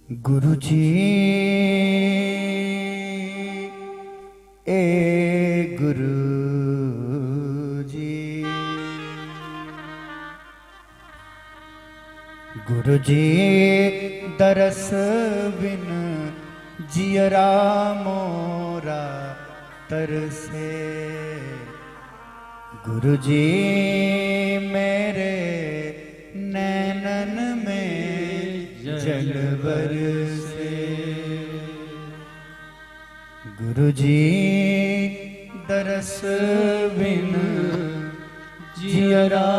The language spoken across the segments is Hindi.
गुरुजी ए गुरुजी, गुरुजी दरस बिन जियरा मोरा तरसे। गुरुजी मेरे नैनन में जल बरसे। गुरुजी दरस बिन जियरा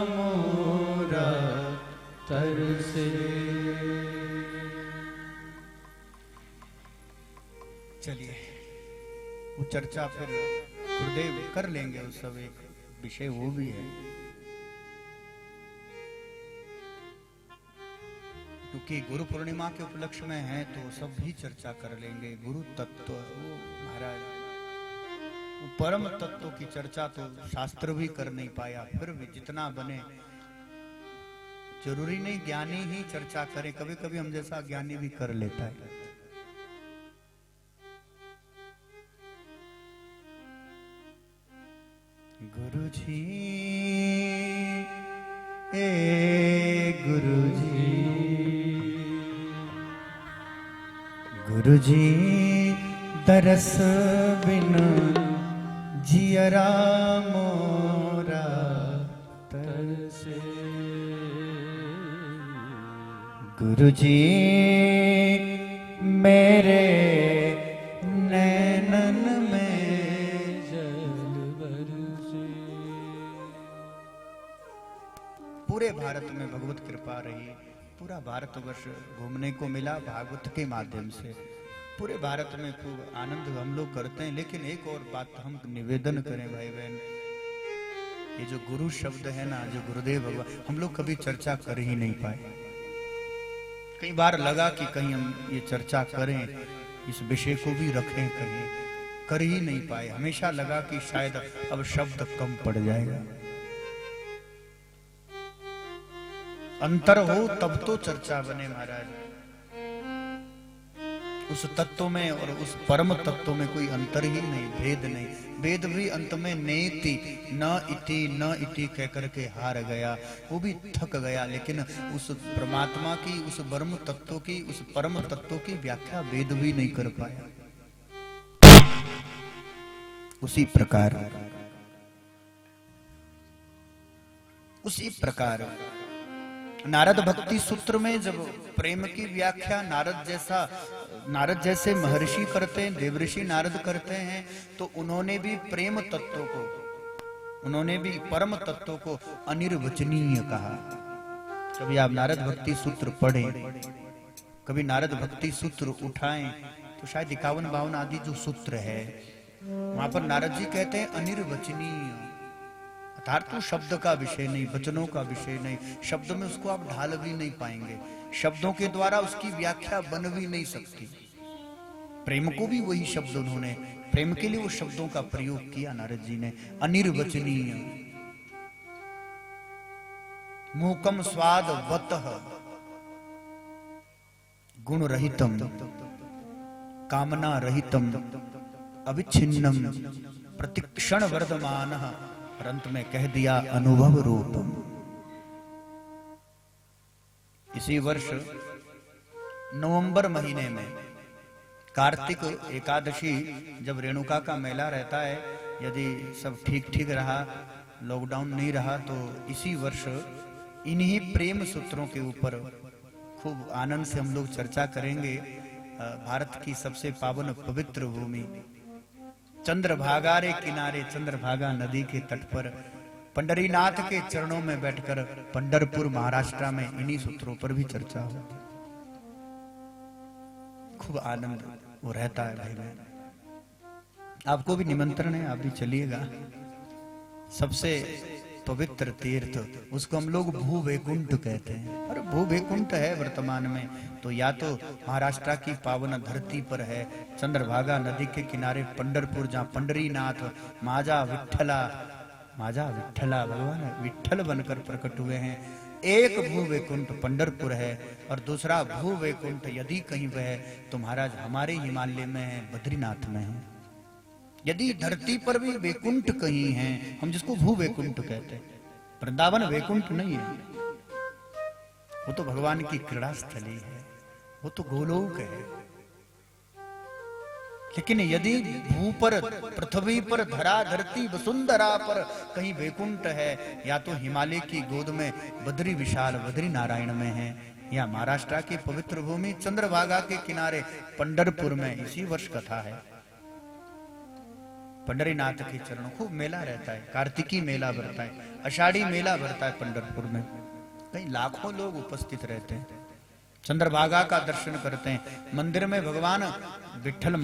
मोरा तरसे। चलिए वो चर्चा फिर गुरुदेव कर लेंगे, उस सब एक विषय वो भी है, क्योंकि गुरु पूर्णिमा के उपलक्ष्य में है तो सब भी चर्चा कर लेंगे। गुरु तत्व वो महाराज वो परम तत्व की चर्चा तो शास्त्र भी कर नहीं पाया, फिर भी जितना बने। जरूरी नहीं ज्ञानी ही चर्चा करे, कभी कभी हम जैसा ज्ञानी भी कर लेता है। गुरुजी ए गुरुजी, गुरुजी दरस बिन जियरा मोरा तरसे। गुरुजी मेरे नैनन में जल बरसे। पूरे भारत में भगवत कृपा रही, पूरा भारतवर्ष घूमने को मिला भागवत के माध्यम से। पूरे भारत में खूब आनंद हम लोग करते हैं। लेकिन एक और बात हम निवेदन करें भाई बहन, ये जो गुरु शब्द है ना, जो गुरुदेव भगवान, हम लोग कभी चर्चा कर ही नहीं पाए। कई बार लगा कि कहीं हम ये चर्चा करें, इस विषय को भी रखें, कहीं कर ही नहीं पाए। हमेशा लगा कि शायद अब शब्द कम पड़ जाएगा। अंतर हो तब तो चर्चा बने महाराज। उस तत्व में और उस परम तत्व में कोई अंतर ही नहीं, भेद नहीं। वेद भी अंत में नेति न इति कह करके हार गया, वो भी थक गया। लेकिन उस परमात्मा की, उस ब्रह्म तत्व की, उस परम तत्व की व्याख्या वेद भी नहीं कर पाया। उसी प्रकार नारद भक्ति सूत्र में जब प्रेम की व्याख्या नारद जैसे महर्षि करते हैं, देवऋषि नारद करते हैं, तो उन्होंने भी प्रेम तत्व को, उन्होंने भी परम तत्व को अनिर्वचनीय कहा। कभी आप नारद भक्ति सूत्र पढ़ें, कभी नारद भक्ति सूत्र उठाएं, तो शायद 51-52 आदि जो सूत्र है वहां पर नारद जी कहते हैं अनिर्वचनीय, अर्थात तो शब्द का विषय नहीं, वचनों का विषय नहीं। शब्द में उसको आप ढाल भी नहीं पाएंगे, शब्दों के द्वारा उसकी व्याख्या बन भी नहीं सकती। प्रेम को भी वही शब्द उन्होंने, प्रेम के लिए वो शब्दों का प्रयोग किया नारद जी ने। अनिर्वचनीय, मूकम स्वाद वतः, गुण रहितम, कामना रहितम, अविच्छिन्नम, प्रतिक्षण वर्धमान, अंत में कह दिया अनुभव रूपम। इसी वर्ष नवंबर महीने में कार्तिक एकादशी, जब रेणुका का मेला रहता है, यदि सब ठीक रहा, लॉकडाउन नहीं रहा, तो इसी वर्ष इन्हीं प्रेम सूत्रों के ऊपर खूब आनंद से हम लोग चर्चा करेंगे। भारत की सबसे पावन पवित्र भूमि चंद्रभागा रे किनारे, चंद्रभागा नदी के तट पर पंडरीनाथ के चरणों में बैठकर पंढरपुर महाराष्ट्र में इन्हीं सूत्रों पर भी चर्चा हो। खूब आनंद वो रहता है भाई बहन। आपको भी निमंत्रण है, आप भी चलिएगा। सबसे पवित्र तीर्थ, उसको हम लोग भू वैकुंठ कहते हैं। और भू वैकुंठ है वर्तमान में तो या तो महाराष्ट्र की पावन धरती पर है, चंद्रभागा नदी के किनारे पंढरपुर, जहाँ पंडरीनाथ माजा विठ्ठला भगवान विठ्ठल बनकर प्रकट हुए हैं, एक भू वैकुंठ पंढरपुर है और दूसरा भू वैकुंठ यदि कहीं वह तो महाराज हमारे हिमालय में है, बद्रीनाथ में है। यदि धरती पर भी वैकुंठ कहीं है, हम जिसको भू वैकुंठ कहते हैं, वृंदावन वैकुंठ नहीं है, वो तो भगवान की क्रीड़ा स्थली है, वो तो गोलोक है। लेकिन यदि भू पर, पृथ्वी पर, धरा धरती वसुंधरा पर कहीं वैकुंठ है, या तो हिमालय की गोद में बद्री विशाल बद्री नारायण में है, या महाराष्ट्र की पवित्र भूमि चंद्रभागा के किनारे पंढरपुर में। इसी वर्ष कथा है, पंढरीनाथ के चरणों खूब मेला रहता है, कार्तिकी मेला भरता है, आषाढ़ी मेला भरता है पंढरपुर में, कई लाखों लोग उपस्थित रहते हैं, चंद्रभागा का दर्शन करते हैं, मंदिर में भगवान विठल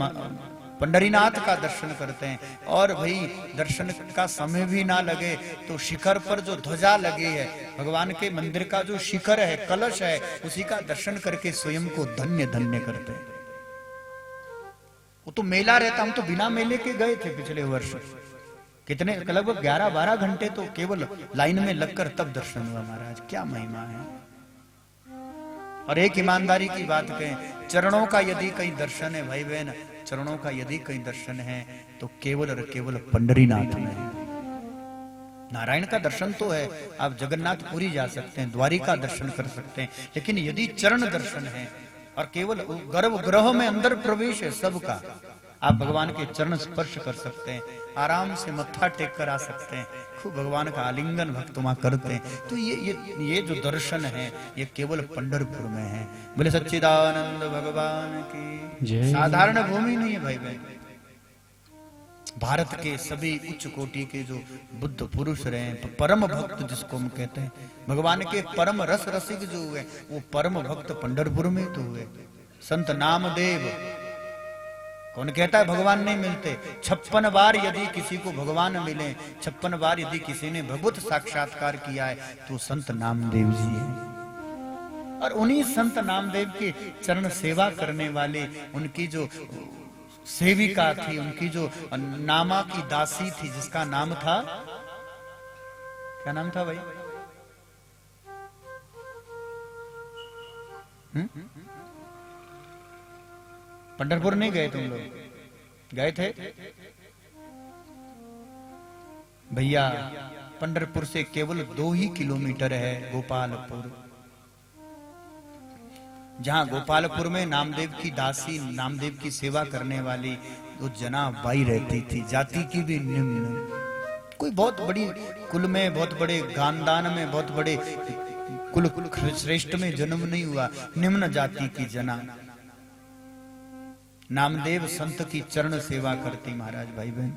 पंढरीनाथ का दर्शन करते हैं। और भाई दर्शन का समय भी ना लगे तो शिखर पर जो ध्वजा लगी है, भगवान के मंदिर का जो शिखर है, कलश है, उसी का दर्शन करके स्वयं को धन्य धन्य करते हैं। वो तो मेला रहता, हम तो बिना मेले के गए थे पिछले वर्ष, कितने लगभग 11-12 घंटे तो केवल लाइन में लगकर तब दर्शन हुआ। महाराज क्या महिमा है। और एक ईमानदारी की बात कहें, चरणों का यदि कहीं दर्शन है भाई बहन, चरणों का यदि कहीं दर्शन है तो केवल और केवल पंढरीनाथ में है। नारायण का दर्शन तो है, आप जगन्नाथपुरी जा सकते हैं, द्वारिका दर्शन कर सकते हैं, लेकिन यदि चरण दर्शन है और केवल गर्भगृह में अंदर प्रवेश है सबका, आप भगवान के चरण स्पर्श कर सकते हैं, आराम से मत्था टेक कर आ सकते हैं, खूब भगवान का आलिंगन भक्त वहां करते हैं। तो ये जो दर्शन है ये केवल पंढरपुर में है। बोले सच्चिदानंद भगवान की। साधारण भूमि नहीं है भाई बहन, भारत के सभी उच्च कोटि के जो बुद्ध पुरुष रहे, परम भक्त जिसको हम कहते हैं, भगवान के परम रस रसिक जो हुए, वो परम भक्त पंढरपुर में तो हुए। संत नामदेव, कौन कहता है भगवान नहीं मिलते? 56 बार यदि किसी को भगवान मिले, 56 बार यदि किसी ने भगवत साक्षात्कार किया है तो संत नामदेव जी है। और उन्हीं संत नामदेव के चरण सेवा करने वाले, उनकी जो सेविका थी, उनकी जो नामा की दासी थी, जिसका नाम था, क्या नाम था भाई? पंढरपुर नहीं गए तुम लोग? गए थे भैया? पंढरपुर से केवल 2 ही किलोमीटर है गोपालपुर, जहां गोपालपुर में नामदेव की दासी, नामदेव की सेवा करने वाली वो जना बाई रहती थी, जाति की भी निम्न, कोई बहुत बड़ी कुल में, बहुत बड़े खानदान में, बहुत बड़े कुल श्रेष्ठ में जन्म नहीं हुआ, निम्न जाति की जना। नामदेव संत की चरण सेवा करती महाराज भाई बहन।